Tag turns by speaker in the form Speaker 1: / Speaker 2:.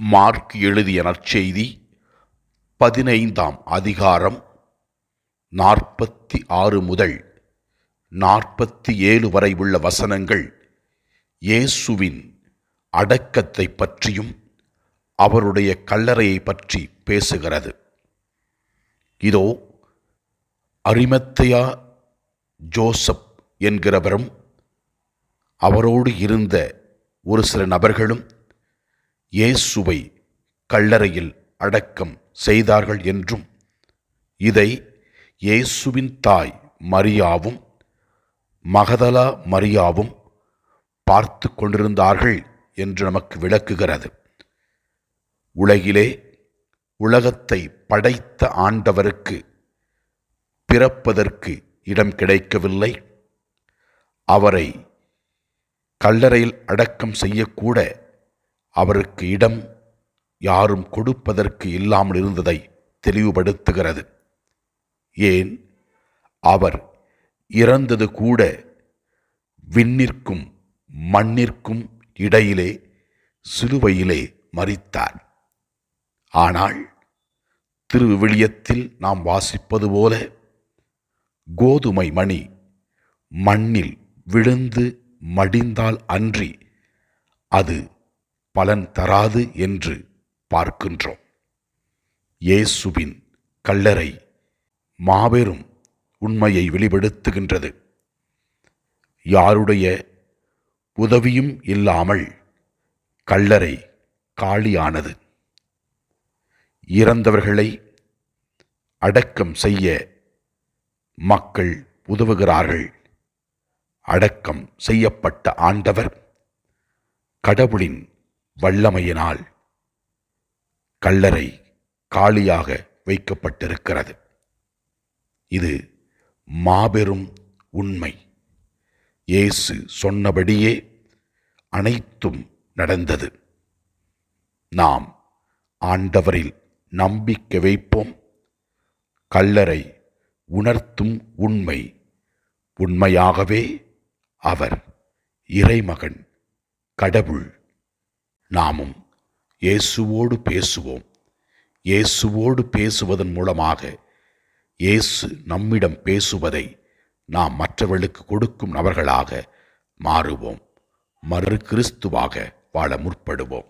Speaker 1: Mark எழுதிய நற்செய்தி 15ஆம் அதிகாரம் 46 முதல் 47 வரை உள்ள வசனங்கள் இயேசுவின் அடக்கத்தை பற்றியும் அவருடைய கல்லறையை பற்றி பேசுகிறது. இதோ, அரிமத்தயா ஜோசப் என்கிறவரும் அவரோடு இருந்த ஒரு சில நபர்களும் இயேசுவை கல்லறையில் அடக்கம் செய்தார்கள் என்றும், இதை இயேசுவின் தாய் மரியாவும் மகதலா மரியாவும் பார்த்து கொண்டிருந்தார்கள் என்று நமக்கு விளக்குகிறது. உலகத்தை படைத்த ஆண்டவருக்கு பிறப்பதற்கு இடம் கிடைக்கவில்லை. அவரை கல்லறையில் அடக்கம் செய்யக்கூட அவருக்கு இடம் யாரும் கொடுப்பதற்கு இல்லாமல் இருந்ததை தெளிவுபடுத்துகிறது. ஏன், அவர் இறந்தது கூட விண்ணிற்கும் மண்ணிற்கும் இடையிலே சிலுவையிலே மரித்தார். ஆனால் திருவிவிலியத்தில் நாம் வாசிப்பது போல, கோதுமை மணி மண்ணில் விழுந்து மடிந்தால் அன்றி அது பலன் தராது என்று பார்க்கின்றோம். இயேசுவின் கல்லறை மாபெரும் உண்மையை வெளிப்படுத்துகின்றது. யாருடைய உதவியும் இல்லாமல் கல்லறை காலியானது. இறந்தவர்களை அடக்கம் செய்ய மக்கள் உதவுகிறார்கள். அடக்கம் செய்யப்பட்ட ஆண்டவர் கடவுளின் வல்லமையினால் கல்லறை காலியாக வைக்கப்பட்டிருக்கிறது. இது மாபெரும் உண்மை. இயேசு சொன்னபடியே அனைத்தும் நடந்தது. நாம் ஆண்டவரில் நம்பிக்கை வைப்போம். கல்லறை உணர்த்தும் உண்மை உண்மையாகவே அவர் இறைமகன், கடவுள். நாமும் இயேசுவோடு பேசுவோம். இயேசுவோடு பேசுவதன் மூலமாக இயேசு நம்மிடம் பேசுவதை நாம் மற்றவர்களுக்கு கொடுக்கும் நபர்களாக மாறுவோம். மறு கிறிஸ்துவாக வாழ முற்படுவோம்.